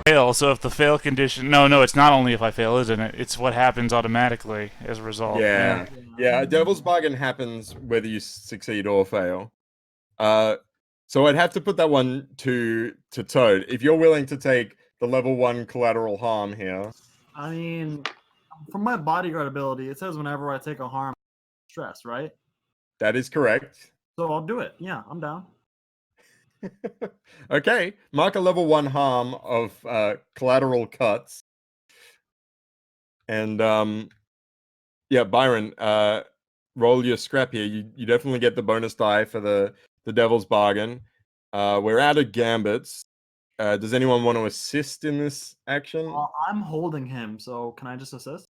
fail. So if the fail condition, no, it's not only if I fail, isn't it? It's what happens automatically as a result. Yeah. Yeah. Yeah, a devil's bargain happens whether you succeed or fail. So I'd have to put that one to Toad. If you're willing to take the level 1 collateral harm here. I mean, from my bodyguard ability, it says whenever I take a harm, stress, right? That is correct. So I'll do it. Yeah, I'm down. Okay, mark a level 1 harm of collateral cuts. And yeah, Byron, roll your scrap here. You definitely get the bonus die for the devil's bargain. We're out of gambits. Does anyone want to assist in this action? I'm holding him, so can I just assist?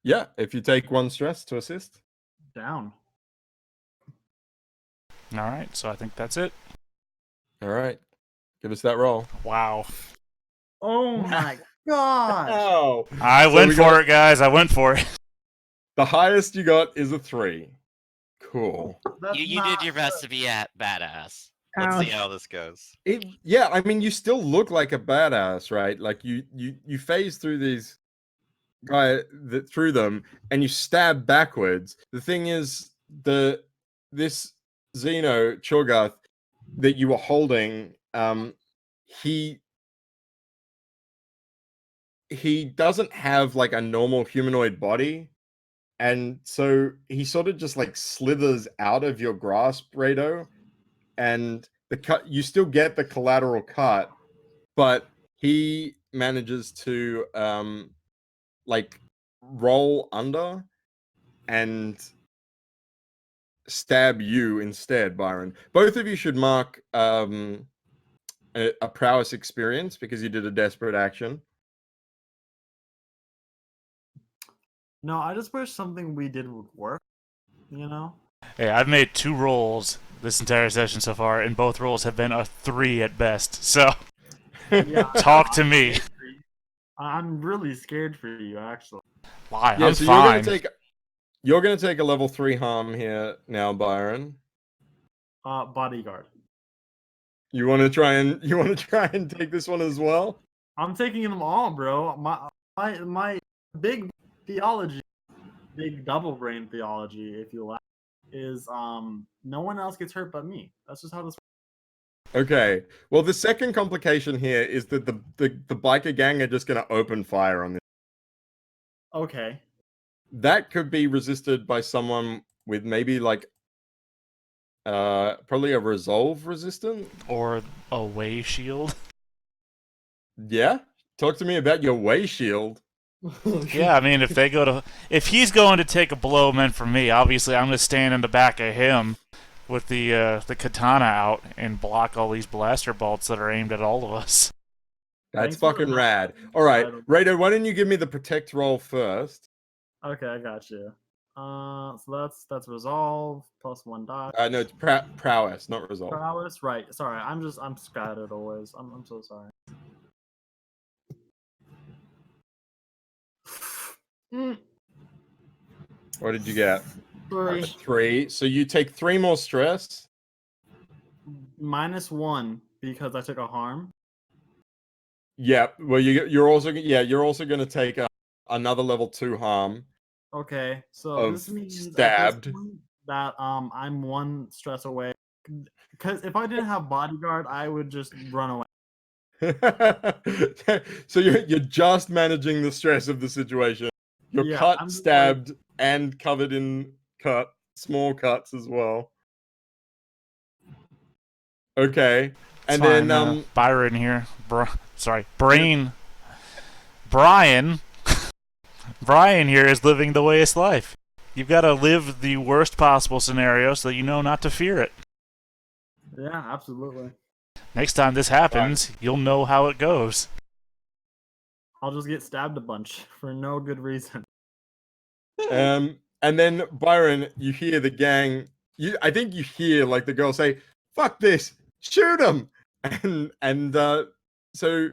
Yeah, if you take 1 stress to assist. Down. All right, so I think that's it. All right, give us that roll. Wow. Oh my gosh! Oh, I went for it, guys. I went for it. The highest you got is a 3. Cool. You did your best to be at badass. Let's see how this goes. Yeah, I mean, you still look like a badass, right? Like you phase through these through them, and you stab backwards. The thing is, this Xeno Cho'Gath that you were holding, he doesn't have like a normal humanoid body, and so he sort of just like slithers out of your grasp, Rado, and the cut, you still get the collateral cut, but he manages to like roll under and stab you instead, Byron. Both of you should mark a prowess experience because you did a desperate action. No, I just wish something we did would work, you know? Hey, I've made 2 rolls this entire session so far, and both rolls have been a 3 at best. So, Yeah, talk to me. I'm really scared for you, actually. Why? Yeah, I'm so fine. you're gonna take a level 3 harm here now, Byron. Bodyguard. You want to try and take this one as well? I'm taking them all, bro. My big theology, big double brain theology, if you like, is no one else gets hurt but me. That's just how this works. Okay. Well, the second complication here is that the biker gang are just going to open fire on this. Okay. That could be resisted by someone with maybe like probably a resolve resistant or a way shield. Yeah. Talk to me about your way shield. Yeah, I mean, if he's going to take a blow meant for me, obviously I'm going to stand in the back of him with the katana out and block all these blaster bolts that are aimed at all of us. That's fucking rad. All right, Rado, why don't you give me the protect roll first? Okay, I got you. So that's resolve plus 1 die. No, it's prowess, not resolve. Prowess, right? Sorry, I'm scattered always. I'm so sorry. What did you get? 3. 3. So you take 3 more stress. -1 because I took a harm. Yeah. Well, you're also going to take another level 2 harm. Okay, so this means stabbed that I'm 1 stress away. Because if I didn't have bodyguard, I would just run away. So you're just managing the stress of the situation. You're cut, stabbed, and covered in small cuts as well. Okay, and then Byron here. Brian. Brian here is living the wayest life. You've got to live the worst possible scenario so that you know not to fear it. Yeah, absolutely. Next time this happens, you'll know how it goes. I'll just get stabbed a bunch for no good reason. And then Byron, you hear the gang. I think you hear like the girl say, "Fuck this, shoot him!" And so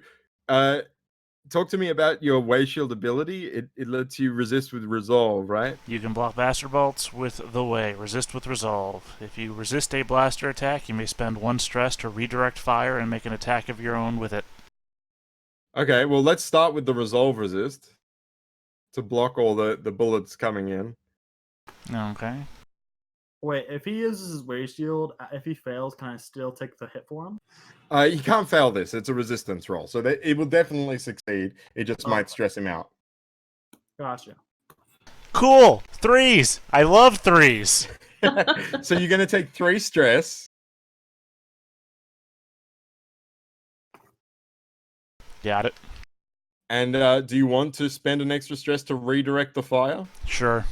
talk to me about your way shield ability. It lets you resist with resolve, right? You can block blaster bolts with the way. Resist with resolve. If you resist a blaster attack, you may spend 1 stress to redirect fire and make an attack of your own with it. Okay, well, let's start with the resolve resist to block all the bullets coming in. Okay. Wait, if he uses his waste shield, if he fails, can I still take the hit for him? You can't fail this. It's a resistance roll, so it will definitely succeed. It just might stress him out. Gotcha. Cool. Threes. I love threes. So you're going to take 3 stress. Got it. And do you want to spend an extra stress to redirect the fire? Sure.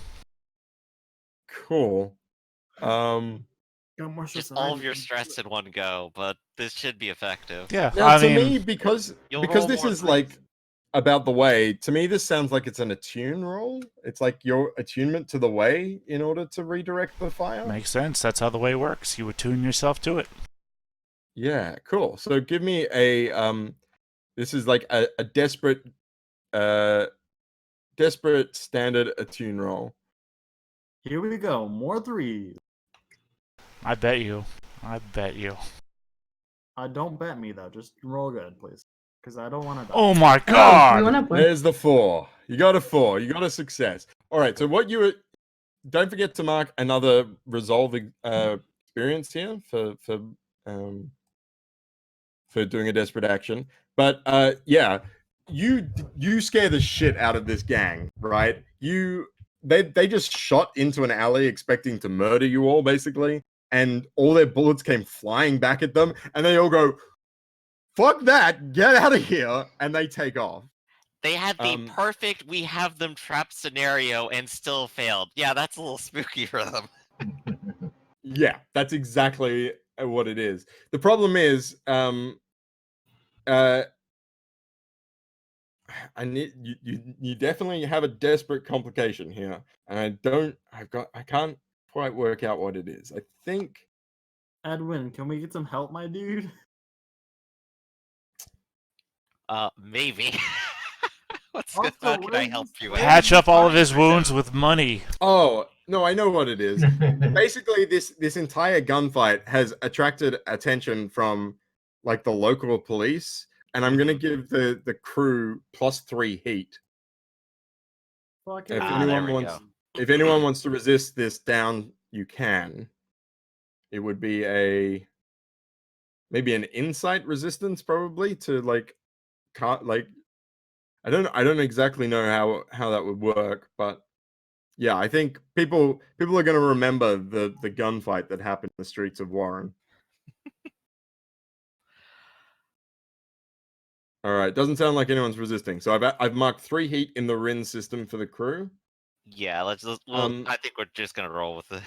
Cool. Got more stress Just than I all of do. your stress in one go, but this should be effective. Yeah. Now, I to mean, me, because You'll roll this more is threes. like about the way, to me, this sounds like it's an attune roll. It's like your attunement to the way in order to redirect the fire. makes sense. That's how the way works. You attune yourself to it. Yeah, cool. So give me a this is like a desperate standard attune roll. Here we go. More threes. I bet you. I bet you. Don't bet me though. Just roll good, please, because I don't want to die. Oh my Oh, god! you went up one. There's the 4. You got a 4. You got a success. All right. So what you don't forget to mark another resolve experience here um for doing a desperate action. But yeah, you scare the shit out of this gang, right? They just shot into an alley expecting to murder you all, basically, and all their bullets came flying back at them, and they all go, "Fuck that! Get out of here!" and they take off. They had the perfect "we have them trapped" scenario and still failed. Yeah, that's a little spooky for them. Yeah, that's exactly what it is. The problem is, I need you definitely have a desperate complication here, and I can't quite work out what it is. I think Edwin, can we get some help, my dude? Maybe. Also, How can I where's help this- you? where's Patch this up all of his fire wounds right with money. Oh, no, I know what it is. Basically, this entire gunfight has attracted attention from like the local police, and I'm gonna give the crew +3 heat. now? Fuck If it. there anyone we wants go. if anyone wants to resist this down, you can. It would be maybe an insight resistance, probably, to like I don't exactly know how that would work, but yeah, I think people are going to remember the gunfight that happened in the streets of Warren. All right, doesn't sound like anyone's resisting. So I've marked 3 heat in the Rin system for the crew. Yeah, I think we're just gonna roll with it.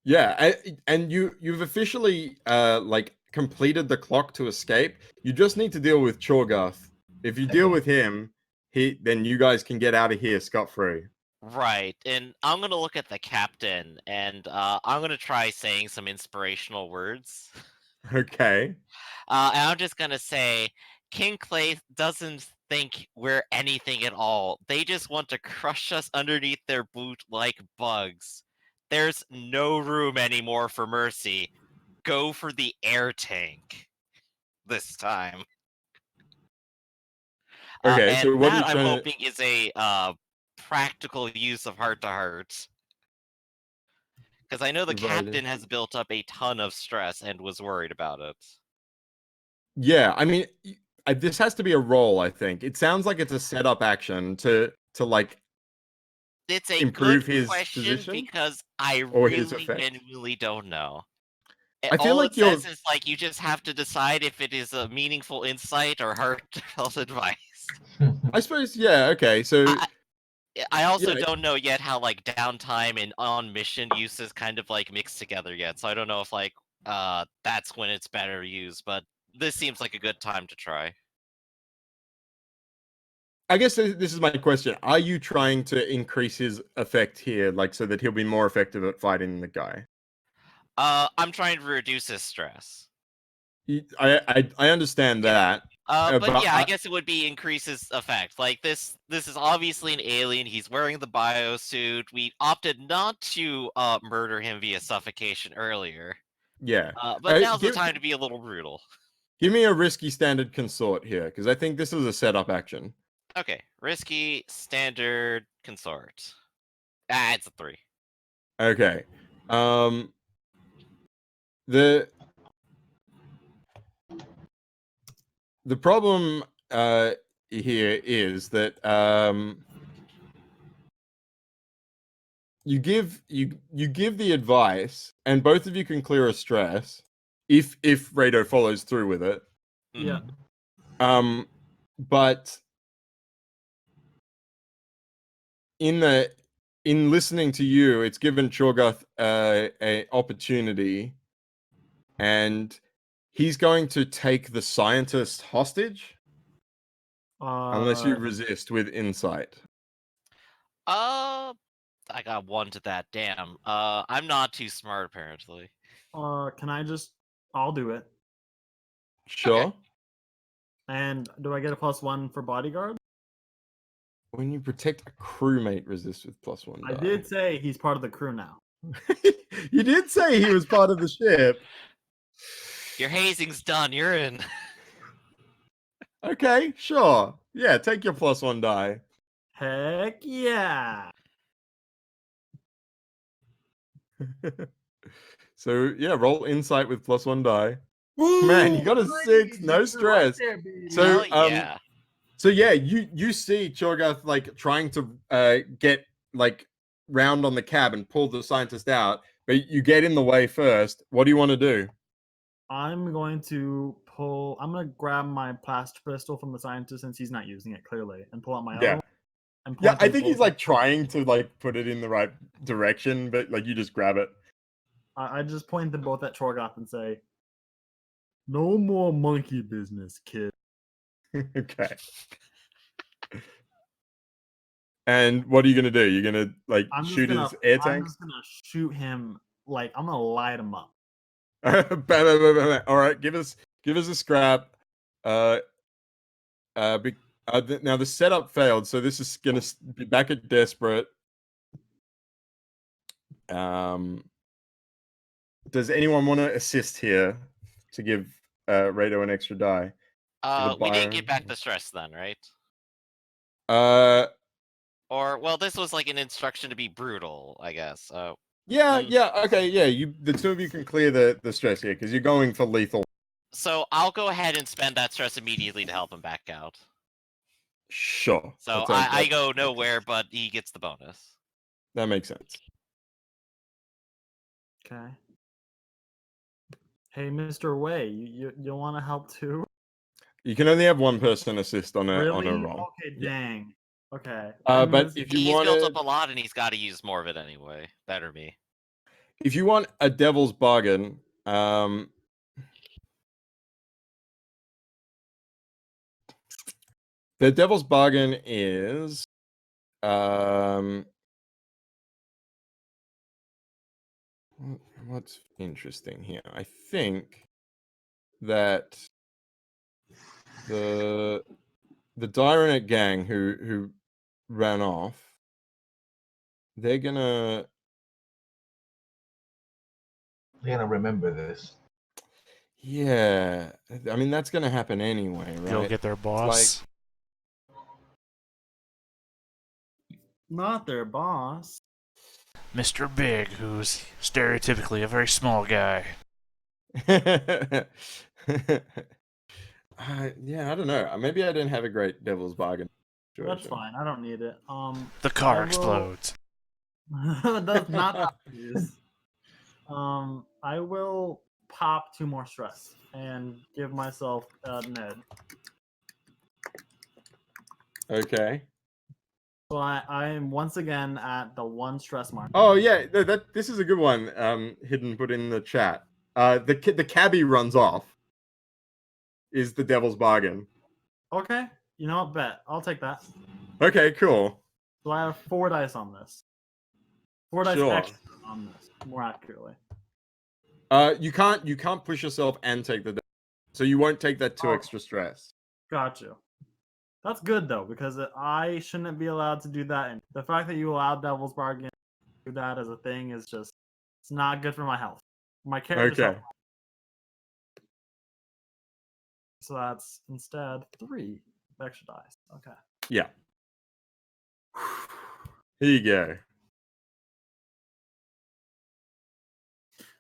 Yeah, and you've officially like completed the clock to escape. You just need to deal with Chorgarth. If you deal with him, then you guys can get out of here scot-free. Right, and I'm gonna look at the captain, and I'm gonna try saying some inspirational words. Okay. And I'm just gonna say, King Clay doesn't think we're anything at all. They just want to crush us underneath their boot like bugs. There's no room anymore for mercy. Go for the air tank this time. Okay, And so what are you that I'm trying to... hoping is a practical use of heart to heart. Because I know the Right. captain has built up a ton of stress and was worried about it. Yeah, I mean, this has to be a roll, I think. It sounds like it's a setup action to like It's a improve good his question position because I or his really effect. genuinely don't know. I feel All like it says is like you just have to decide if it is a meaningful insight or heartfelt advice. I suppose, yeah, okay. So I also Yeah. don't know yet how like downtime and on mission uses kind of like mixed together yet. So I don't know if like that's when it's better used, but this seems like a good time to try. I guess this is my question. Are you trying to increase his effect here, like so that he'll be more effective at fighting the guy? I'm trying to reduce his stress. I understand that. But yeah, I guess it would be increase his effect. Like this is obviously an alien. He's wearing the biosuit. We opted not to murder him via suffocation earlier. Yeah. But now's the time to be a little brutal. Give me a risky standard consort here, because I think this is a setup action. Okay, risky, standard, consort. Ah, it's a 3. Okay. The problem here is that you give the advice, and both of you can clear a stress if Rado follows through with it. Yeah. But in listening to you, it's given Chorgoth a opportunity, and he's going to take the scientist hostage unless you resist with insight. I got 1 to that. Damn. I'm not too smart apparently. Can I just? I'll do it. Sure. And do I get a +1 for bodyguard? When you protect a crewmate, resist with +1 die. I did say he's part of the crew now. You did say he was part of the ship. Your hazing's done. You're in. Okay, sure. Yeah, take your +1 die. Heck yeah! So yeah, roll insight with +1 die. Man, you got a 6, no stress. So Hell yeah. So yeah, you see Chorgoth like trying to get like round on the cab and pull the scientist out, but you get in the way first. What do you want to do? I'm going to grab my blast pistol from the scientist since he's not using it clearly, and pull out my Yeah. other. And Yeah, point I them think he's both- like trying to like put it in the right direction, but like you just grab it. I just point them both at Chorgoth and say, "No more monkey business, kid." Okay. And what are you gonna do? You're gonna like I'm just shoot gonna, his air I'm tank? just gonna shoot him. Like I'm gonna light him up. Bam, bam, bam, bam. All right, give us a scrap. Now the setup failed, so this is gonna be back at desperate. Does anyone want to assist here to give Rado an extra die? We didn't get back the stress then, right? Uh, Or well, this was like an instruction to be brutal, I guess. yeah, okay, yeah. The two of you can clear the stress here because you're going for lethal. So I'll go ahead and spend that stress immediately to help him back out. Sure. So I go nowhere, but he gets the bonus. That makes sense. Okay. Hey, Mr. Way, you want to help too? You can only have one person assist on a Really? roll. Okay, Yeah. dang. Okay. But if you He's want built up a lot, and he's got to use more of it anyway. Better me. if you want a devil's bargain, the devil's bargain is what's interesting here? I think that the Dyronet gang who ran off, they're gonna remember this. yeah. I mean that's gonna happen anyway, right? Go get their boss. Not their boss. Mr. Big, who's stereotypically a very small guy. Yeah, I don't know. Maybe I didn't have a great devil's bargain. That's fine. I don't need it. The car I will- explodes. That's not that obvious. I will pop 2 more stress and give myself an ed. Okay. So I am once again at the 1 stress mark. Oh yeah, this is a good one. Hidden put in the chat. The cabbie runs off. Is the devil's bargain? Okay. You know what? Bet. I'll take that. Okay, cool. So I have 4 dice on this. 4 dice Sure. extra on this, more accurately. You can't push yourself and take the. So you won't take that 2 extra stress. Got you. That's good though, because I shouldn't be allowed to do that. And the fact that you allowed Devil's Bargain to do that as a thing is just, it's not good for my health. My character's Okay. health. So that's instead 3 extra dice. Okay. Yeah. Here you go.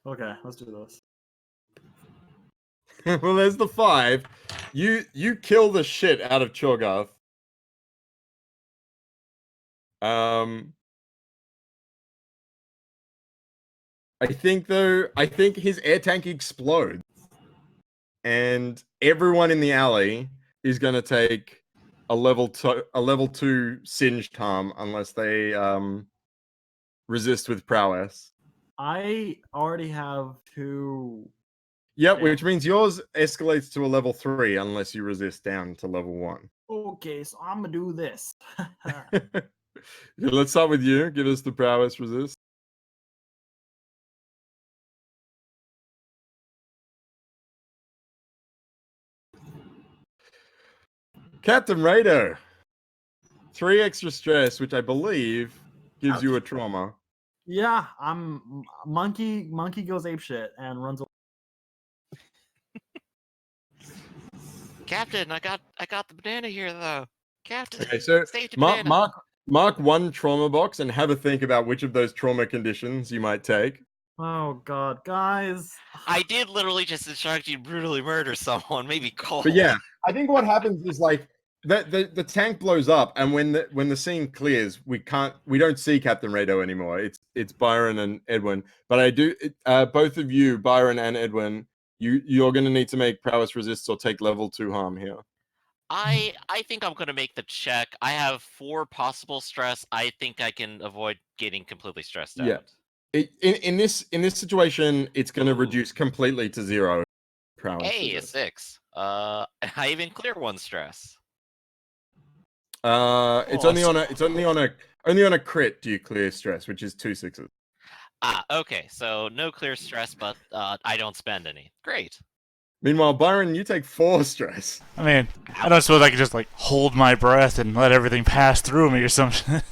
Okay, let's do this. Well, there's the 5. You kill the shit out of Cho'Gath. I think his air tank explodes, and everyone in the alley is gonna take a level 2 singed harm unless they resist with prowess. I already have 2. Yep, Yeah. which means yours escalates to a level 3 unless you resist down to level 1. Okay, so I'm gonna do this. Yeah, let's start with you. Give us the prowess resist. Captain Raider. 3 extra stress, which I believe gives you a trauma. Yeah, I'm monkey goes apeshit and runs away. Captain, I got the banana here though. Captain, Okay, so save the banana. mark 1 trauma box and have a think about which of those trauma conditions you might take. Oh god, guys. I did literally just instruct you to brutally murder someone, maybe Cole. But yeah, I think what happens is like the tank blows up, and when the scene clears, we don't see Captain Rado anymore. It's Byron and Edwin. But I do both of you, Byron and Edwin, you're gonna need to make prowess resists or take level 2 harm here. I think I'm gonna make the check. I have 4 possible stress. I think I can avoid getting completely stressed out. Yeah. In this situation, it's gonna reduce completely to 0 prowess. Hey, a resist. 6. I even clear 1 stress. It's only on a crit do you clear stress, which is 2 6s. Okay, so no clear stress, but I don't spend any. Great. Meanwhile, Byron, you take 4 stress. I mean, I don't suppose I could just like hold my breath and let everything pass through me or something.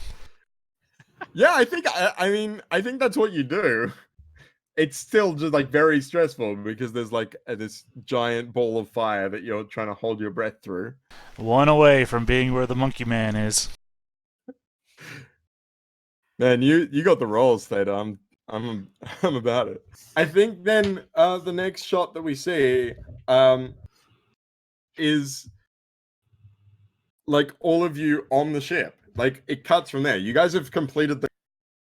Yeah, I think that's what you do. It's still just like very stressful because there's like this giant ball of fire that you're trying to hold your breath through. One away from being where the monkey man is. Man, you got the rolls, Theta. I'm about it. I think then the next shot that we see is like all of you on the ship. Like it cuts from there. You guys have completed the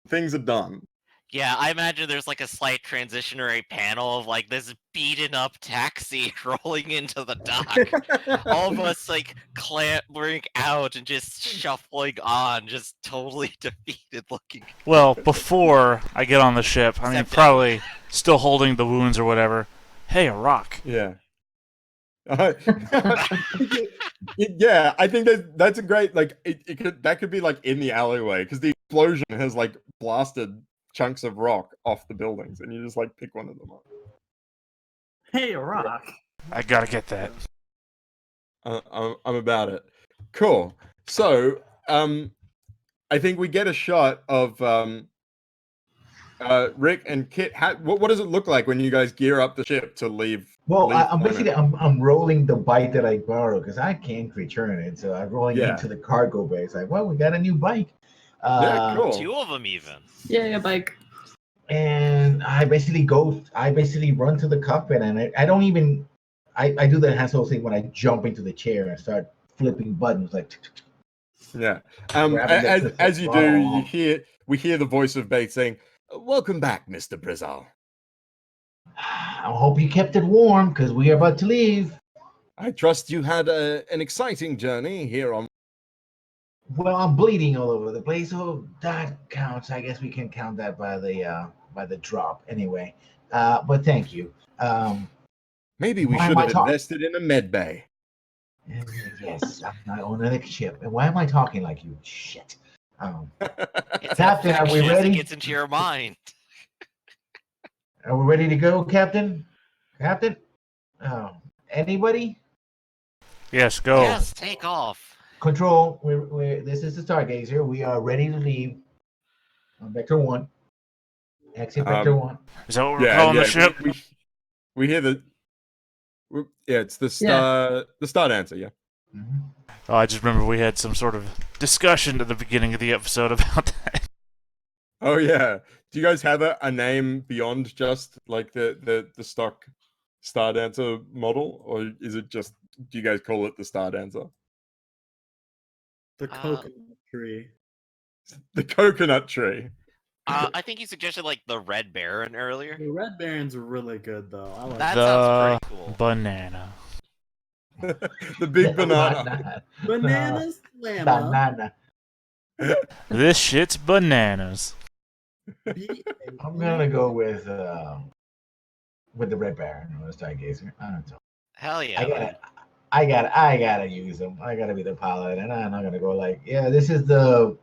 things are done. Yeah, I imagine there's like a slight transitionary panel of like this beaten up taxi rolling into the dock. All of us like clambering out and just shuffling on, just totally defeated looking. Well, before I get on the ship, I mean, Except probably still holding the wounds or whatever. Hey, a rock. Yeah. Yeah, I think that's a great like that could be like in the alleyway because the explosion has like blasted chunks of rock off the buildings, and you just like pick one of them up. Hey, a rock. I gotta get that. I'm about it. Cool. So, I think we get a shot of Rick and Kit. What does it look like when you guys gear up the ship to leave? Well, I'm Plymouth? basically I'm rolling the bike that I borrowed because I can't return it, so I'm rolling into the cargo bay. It's like, well, we got a new bike. Yeah, cool. 2 of them even. Yeah, bike. And I basically run to the cockpit, and I don't even I do the Han Solo thing when I jump into the chair and start flipping buttons like. Yeah. As you do, we hear the voice of Bates saying, "Welcome back, Mr. Brizal. I hope you kept it warm because we are about to leave. I trust you had an exciting journey here on." Well, I'm bleeding all over the place, so that counts. I guess we can count that by the drop anyway. But thank you. Maybe we should have invested in a med bay. Yes, I own an ship. And why am I talking like you? Shit. It's Captain, are we infectious, ready? It gets into your mind. Are we ready to go, Captain? Captain? Anybody? Yes, go. Yes, take off. Control, this is the Stargazer. We are ready to leave on Vector 1. Exit Vector 1. Is that what we're calling the ship? We hear the Yeah, it's the star dancer. Yeah. Mhm. Oh, I just remember we had some sort of discussion at the beginning of the episode about that. Oh yeah. Do you guys have a name beyond just like the stock star dancer model, or is it just? Do you guys call it the star dancer? The Uh, coconut tree. The coconut tree. I think you suggested like the Red Baron earlier. The Red Baron's really good though. I like That The sounds pretty cool. banana. The big banana. Bananas llama. Banana. This shit's bananas. I'm gonna go with the Red Baron or the Stargazer. I don't know. Hell yeah. I man. gotta use them. I gotta be the pilot, and I'm not gonna go like, yeah, this is the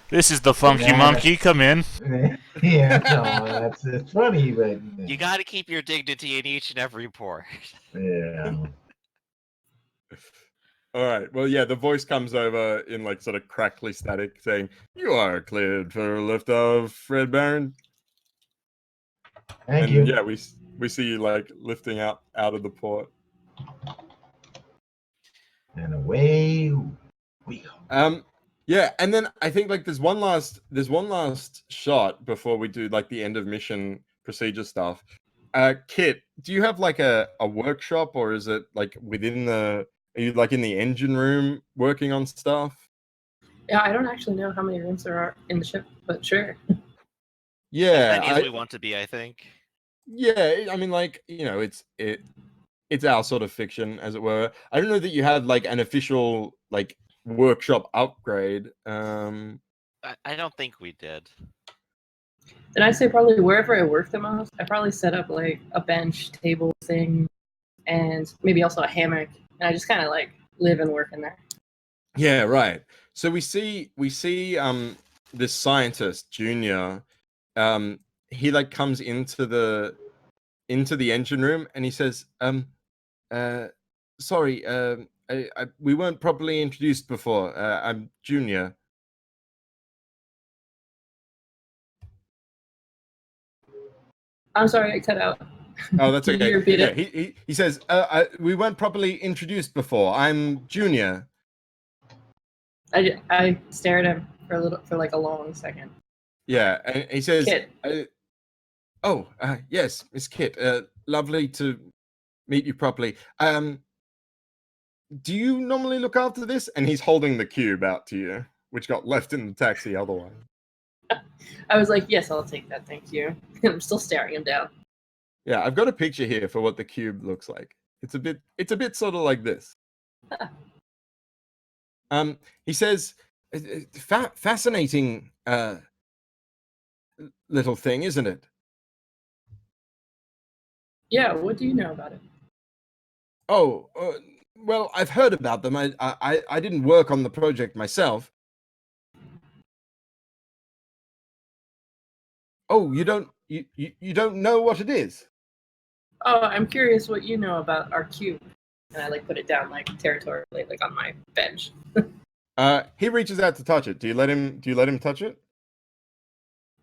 This is the funky Banana. monkey. Come in. yeah. No, it's funny, but You got to keep your dignity in each and every port. yeah. All right. Well, yeah, the voice comes over in like sort of crackly static saying, "You are cleared for liftoff, Red Baron." Thank And you. yeah, we see you like lifting out of the port. And away we go. Yeah, and then I think like there's one last shot before we do like the end of mission procedure stuff. Kit, do you have like a workshop, or is it like within the? Are you like in the engine room working on stuff? Yeah, I don't actually know how many rooms there are in the ship, but sure. Yeah, As many as we want to be, I think. yeah. I mean, like it's our sort of fiction, as it were. I don't know that you had like an official like workshop upgrade. I don't think we did. Then I'd say probably wherever I work the most, I probably set up like a bench, table thing, and maybe also a hammock. And I just kind of like live and work in there. Yeah, right. So we see this scientist Junior. He like comes into the engine room and he says, sorry, we weren't properly introduced before. I'm Junior. I'm sorry, I cut out. Oh, that's Can okay. you repeat Yeah, it? he says, we weren't properly introduced before. I'm Junior. I stare at him for like a long second. Yeah, and he says, Kit. Yes, Miss Kit. Lovely to meet you properly. Do you normally look after this? And he's holding the cube out to you, which got left in the taxi otherwise. I was like, yes, I'll take that, thank you. I'm still staring him down. Yeah, I've got a picture here for what the cube looks like. It's a bit sort of like this. He says, fascinating little thing, isn't it? Yeah, what do you know about it? Oh, well, I've heard about them. I didn't work on the project myself. Oh, you don't know what it is? Oh, I'm curious what you know about our cube. And I like put it down like territorially, like on my bench. He reaches out to touch it. Do you let him touch it?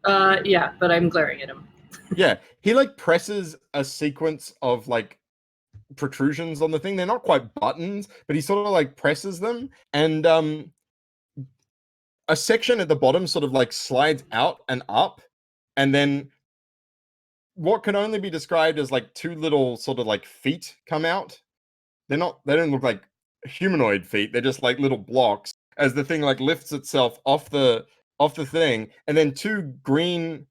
Yeah, but I'm glaring at him. Yeah, he like presses a sequence of like protrusions on the thing. They're not quite buttons, but he sort of like presses them, and a section at the bottom sort of like slides out and up, and then what can only be described as like two little sort of like feet come out. They don't look like humanoid feet. They're just like little blocks as the thing like lifts itself off the thing, and then two green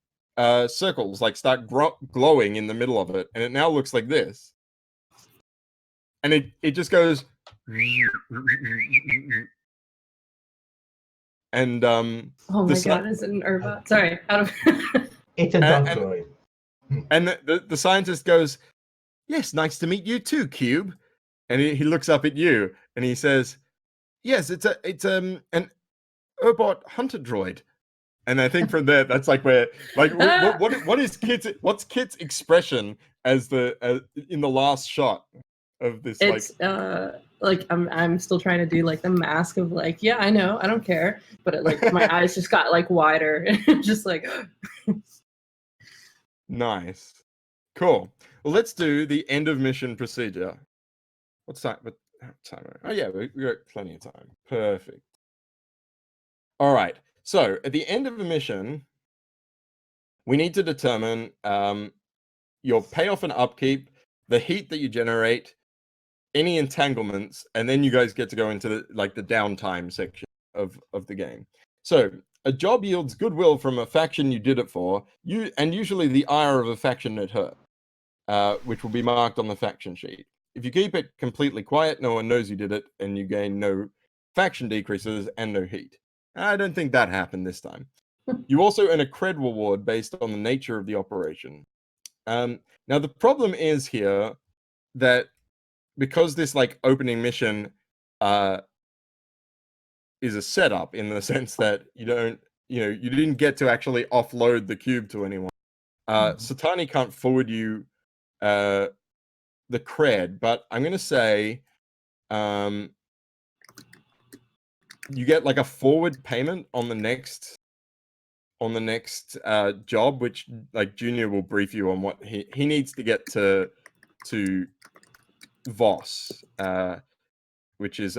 circles like start glowing in the middle of it, and it now looks like this. And it just goes and Oh my god, is it an Urbot? Sorry, out of It's a dunk droid. and the scientist goes, "Yes, nice to meet you too, Cube." And he looks up at you and he says, "Yes, it's an Urbot hunter droid." And I think from there, that's like where, like, what's Kit's expression as in the last shot of this? it's like I'm still trying to do like the mask of like, yeah, I know, I don't care, but it, like my eyes just got like wider, just like Nice. Cool. Well, let's do the end of mission procedure. What's time? What time? Oh yeah, we got plenty of time. Perfect. All right. So at the end of a mission, we need to determine your payoff and upkeep, the heat that you generate, any entanglements, and then you guys get to go into the downtime section of the game. So a job yields goodwill from a faction you did it for, and usually the ire of a faction it hurt, which will be marked on the faction sheet. If you keep it completely quiet, no one knows you did it, and you gain no faction decreases and no heat. I don't think that happened this time. You also earn a cred reward based on the nature of the operation. Now the problem is here that because this opening mission is a setup in the sense that you didn't get to actually offload the cube to anyone. Satani can't forward you the cred, but I'm gonna say you get a forward payment on the next job, which Junior will brief you on what he needs to get to Voss, which is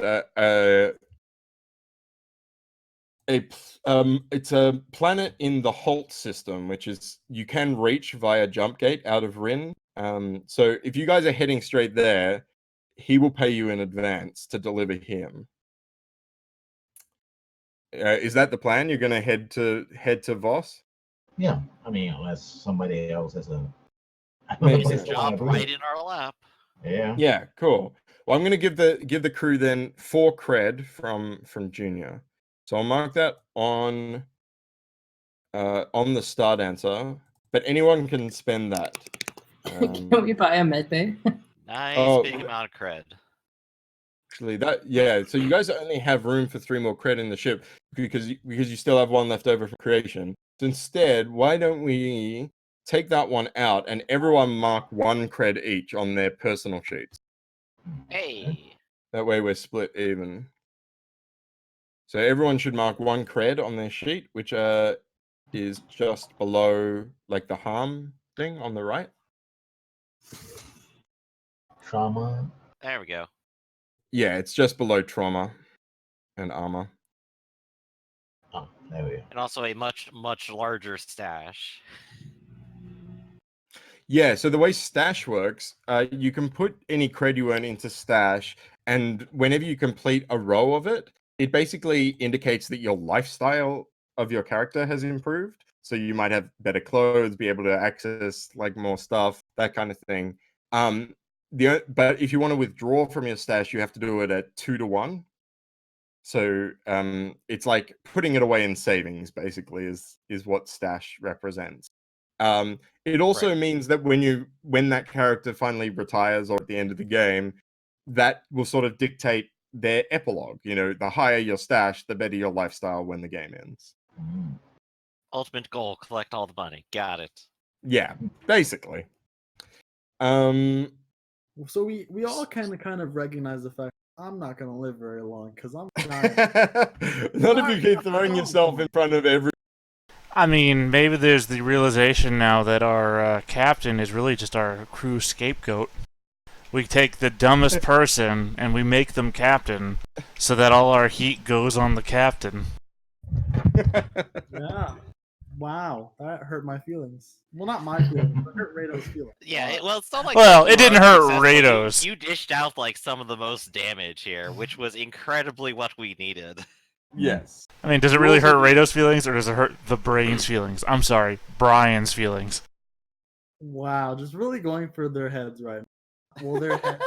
it's a planet in the Holt system, which is you can reach via jump gate out of Rin. So if you guys are heading straight there, he will pay you in advance to deliver him. Is that the plan? You're gonna head to Voss? Yeah, I mean, unless somebody else has a Maybe. There's a job right in our lap. Yeah. Yeah, cool. Well, I'm gonna give the crew then 4 cred from Junior. So I'll mark that on the start answer, but anyone can spend that. Can we buy a med bay? Nice big amount of cred. Actually, so you guys only have room for 3 more cred in the ship because you still have 1 left over for creation. So instead, why don't we take that one out and everyone mark 1 cred each on their personal sheets? Hey. That way we're split even. So everyone should mark 1 cred on their sheet, which is just below the harm thing on the right. Trauma. There we go. Yeah, it's just below trauma and armor. Oh, there we go. And also a much, much larger stash. Yeah, so the way stash works, you can put any cred you earn into stash, and whenever you complete a row of it, it basically indicates that your lifestyle of your character has improved. So you might have better clothes, be able to access more stuff, that kind of thing. But if you want to withdraw from your stash, you have to do it at 2 to 1. So it's like putting it away in savings, basically, is what stash represents. It also means that when that character finally retires or at the end of the game, that will sort of dictate their epilogue. The higher your stash, the better your lifestyle when the game ends. Ultimate goal, collect all the money. Got it. Yeah, basically. So we all kind of recognize the fact I'm not gonna live very long because I'm not. Not if you keep throwing yourself in front of every. I mean, maybe there's the realization now that our captain is really just our crew scapegoat. We take the dumbest person and we make them captain, so that all our heat goes on the captain. Yeah. Wow, that hurt my feelings. Well, not my feelings, but hurt Rado's feelings. Yeah, it's not like. Well, it didn't hurt successful. Rados. You dished out some of the most damage here, which was incredibly what we needed. Yes. I mean, does it really hurt Rado's feelings, or does it hurt the brain's feelings? I'm sorry, Brian's feelings. Wow, just really going for their heads right now. Well, their heads.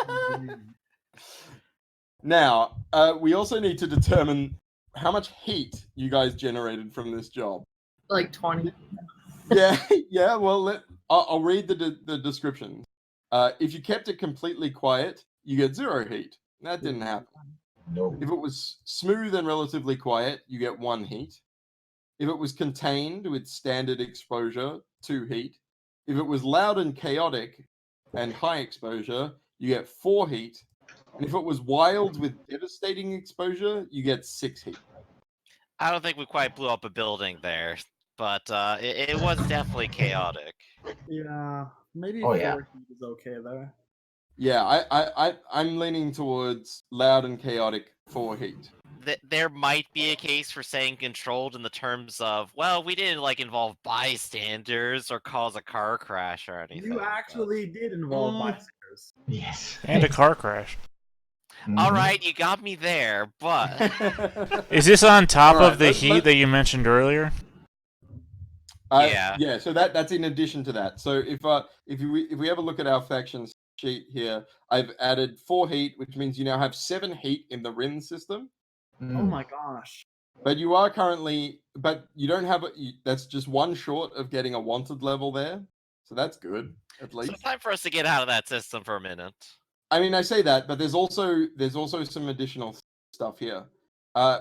Now, we also need to determine how much heat you guys generated from this job. 20. Yeah. Well, I'll read the description. If you kept it completely quiet, you get 0 heat. That didn't happen. No. If it was smooth and relatively quiet, you get 1 heat. If it was contained with standard exposure, 2 heat. If it was loud and chaotic and high exposure, you get 4 heat. And if it was wild with devastating exposure, you get 6 heat. I don't think we quite blew up a building there, but it was definitely chaotic. Yeah, Maybe Oh, 4 yeah. heat is okay there. Yeah, I'm leaning towards loud and chaotic 4 heat. There might be a case for saying controlled in the terms of, well, we didn't like involve bystanders or cause a car crash or anything. You actually did involve Mm. bystanders. Yes. And a car crash. All Mhm. right, you got me there, but Is this on top Alright, of the heat that you mentioned earlier? Yeah. Yeah. So that's in addition to that. So if we have a look at our factions sheet here, I've added 4 heat, which means you now have 7 heat in the Rin system. Oh Mm. my gosh. But you are currently, but you don't have that's just 1 short of getting a wanted level there. So that's good, at So least. it's time for us to get out of that system for a minute. I mean, I say that, but there's also some additional stuff here.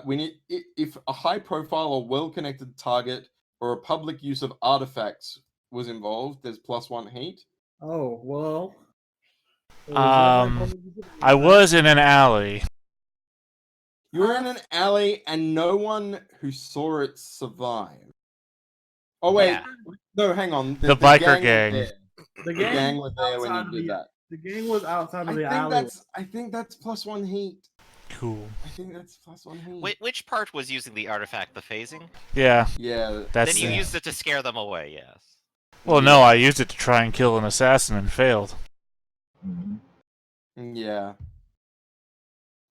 We need if a high profile or well connected target or a public use of artifacts was involved, there's +1 heat. Oh well. I was in an alley. You were in an alley and no one who saw it survived. Oh wait, Yeah. no, hang on. The biker was gang. there. The The gang gang was there when outside you of did the that. the gang was outside I of the think alley. that's +1 heat. Cool. I think that's +1 heat. Which part was using the artifact, the phasing? Yeah, Yeah. that's Then you the... used it to scare them away, yes. Well, no, I used it to try and kill an assassin and failed. Mhm. Yeah.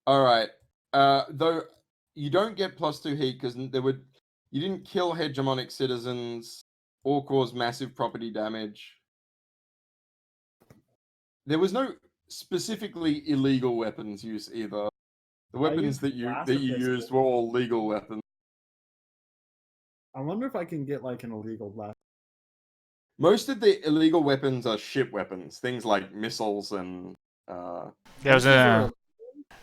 All right. Though you don't get +2 heat because you didn't kill hegemonic citizens or cause massive property damage. There was no specifically illegal weapons use either. The weapons used that you blaster pistol. used were all legal weapons. I wonder if I can get like an illegal blast. Most of the illegal weapons are ship weapons, things like missiles and That was Missiles are-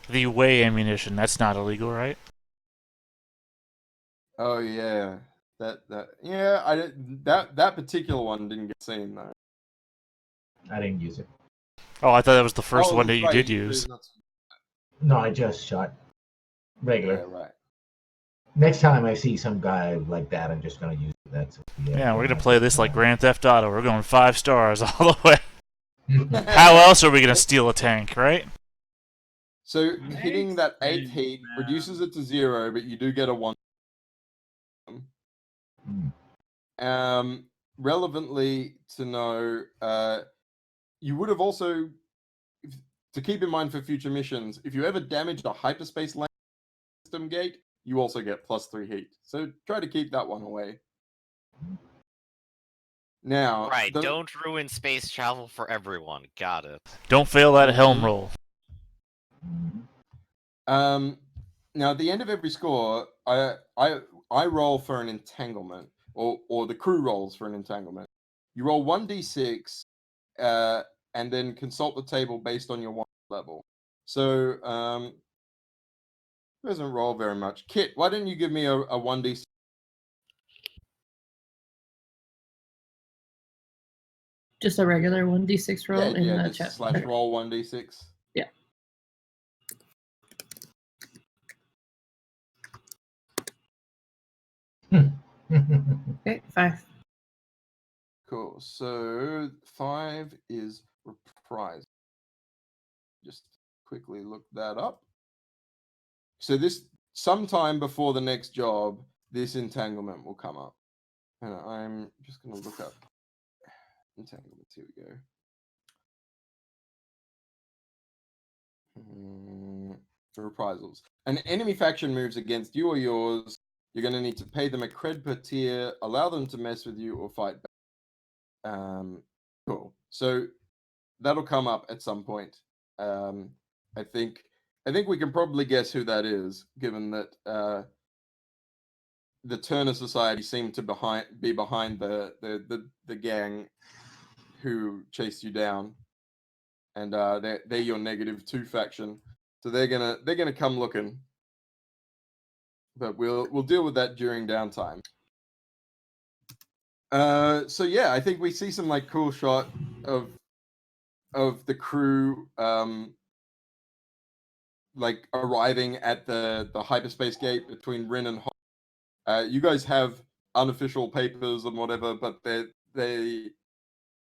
the way ammunition. That's not illegal, right? oh yeah, that particular one didn't get seen though. I didn't use it. Oh, I thought that was the first Oh, one that you right, did you use. not- No, I just shot regular. Yeah, right. Next time I see some guy like that, I'm just gonna use that. So, Yeah, we're gonna play this like Grand Theft Auto. We're going 5 stars all the way. How else are we gonna steal a tank, right? So hitting that 8th sense, heat man. reduces it to 0, but you do get a 1. Relevantly to know, you would have also, to keep in mind for future missions, if you ever damaged a hyperspace lane system gate, you also get +3 heat. So try to keep that one away. Now, Right, don't ruin space travel for everyone. Got it. Don't fail that helm roll. Now at the end of every score, I roll for an entanglement, or the crew rolls for an entanglement. You roll 1d6, and then consult the table based on your 1 level. So doesn't roll very much. Kit, why don't you give me a 1d6? Just a regular 1d6 roll in the just chat. slash Okay. roll 1d6. Yeah. Okay, 5. Cool. So 5 is reprise. Just quickly look that up. So this sometime before the next job, this entanglement will come up. And I'm just going to look up entanglements. Here we go. For reprisals. An enemy faction moves against you or yours. You're going to need to pay them a cred per tier, allow them to mess with you, or fight back. Cool. So that'll come up at some point. I think we can probably guess who that is, given that the Turner Society seem to be behind the gang who chased you down, and they're your -2 faction, so they're gonna come looking. But we'll deal with that during downtime. So yeah, I think we see some like cool shot of the crew like arriving at the hyperspace gate between Rin and Hot. You guys have unofficial papers and whatever, but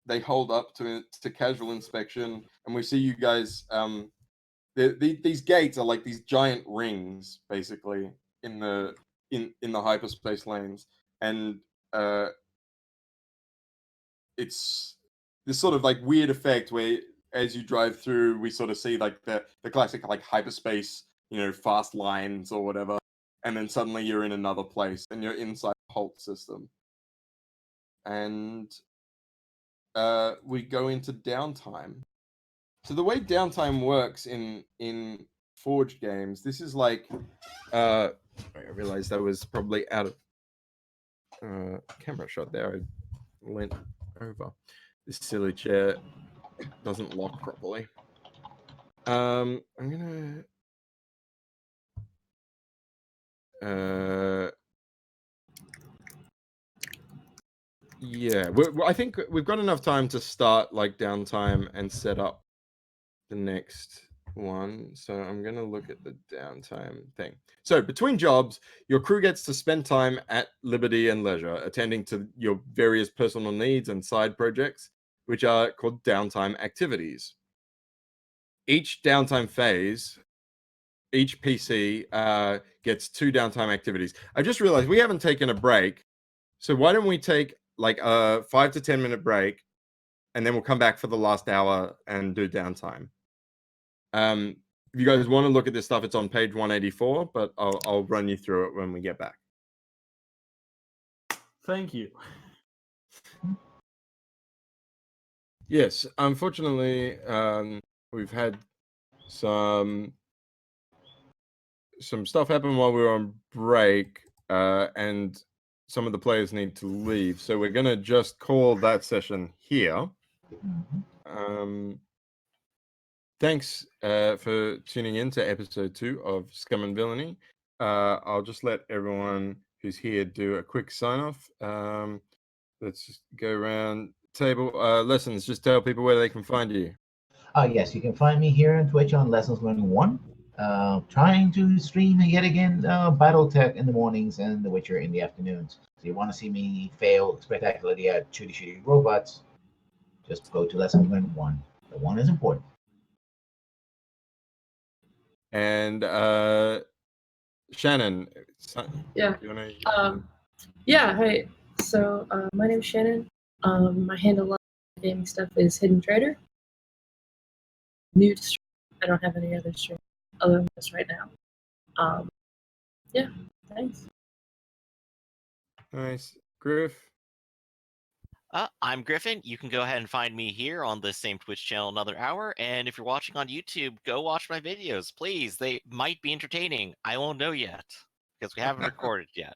they hold up to casual inspection, and we see you guys. These gates are like these giant rings, basically, in the hyperspace lanes, and it's this sort of like weird effect where as you drive through, we sort of see like the classic like hyperspace, fast lines or whatever, and then suddenly you're in another place and you're inside the Holt system, and we go into downtime. So the way downtime works in Forge games, this is like I realized I was probably out of camera shot there. I went over. This silly chair doesn't lock properly. I'm gonna yeah, I think we've got enough time to start like downtime and set up the next one. So I'm going to look at the downtime thing. So between jobs, your crew gets to spend time at liberty and leisure, attending to your various personal needs and side projects, which are called downtime activities. Each downtime phase, each PC gets 2 downtime activities. I just realized we haven't taken a break. So why don't we take like a 5 to 10 minute break, and then we'll come back for the last hour and do downtime. If you guys want to look at this stuff, it's on page 184, but I'll run you through it when we get back. Thank you. Yes, unfortunately, we've had some stuff happen while we were on break, and some of the players need to leave. So we're going to just call that session here. Thanks for tuning in to episode 2 of Scum Villainy. I'll just let everyone who's here do a quick sign off. Let's just go around table. Lessons, just tell people where they can find you. Yes, you can find me here on Twitch on Lessons Learned 1. Trying to stream yet again Battletech in the mornings and The Witcher in the afternoons. So you want to see me fail spectacularly at shooty robots, just go to Lessons Learned 1. The 1 is important. And Shannon, Yeah. you wanna... Yeah. Hi. So my name's Shannon. My handle on gaming stuff is Hidden Trader. New to stream. I don't have any other stream other than this right now. Yeah. Thanks. Nice. Griff. I'm Griffin. You can go ahead and find me here on this same Twitch channel another hour. And if you're watching on YouTube, go watch my videos, please. They might be entertaining. I won't know yet because we haven't recorded yet.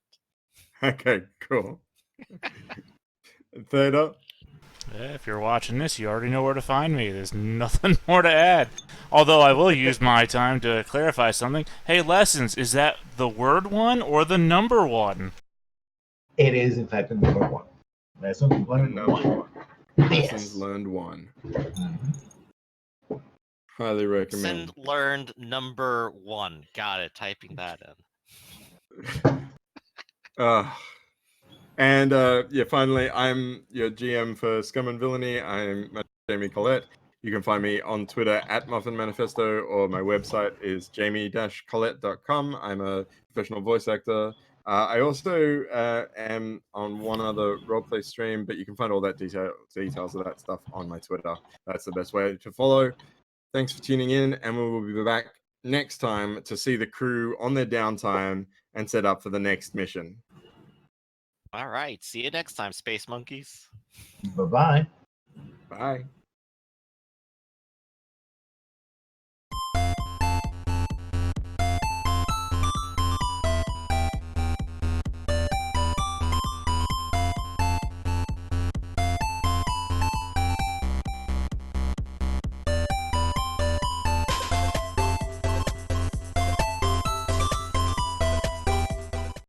Okay, cool. Theta. Yeah, if you're watching this, you already know where to find me. There's nothing more to add. Although I will use my time to clarify something. Hey, Lessons, is that the word 1 or the number 1? It is, in fact, the number 1. Lessons Learned 1. Lessons Learned 1. Mm-hmm. Highly recommend. Lesson learned number 1. Got it. Typing that in. And yeah, finally, I'm your GM for Scum Villainy. I'm Jamie Collette. You can find me on Twitter at Muffin Manifesto, or my website is jamie-collette.com. I'm a professional voice actor. I also am on one other roleplay stream, but you can find all that details of that stuff on my Twitter. That's the best way to follow. Thanks for tuning in, and we will be back next time to see the crew on their downtime and set up for the next mission. All right. See you next time, Space Monkeys. Bye-bye. Bye.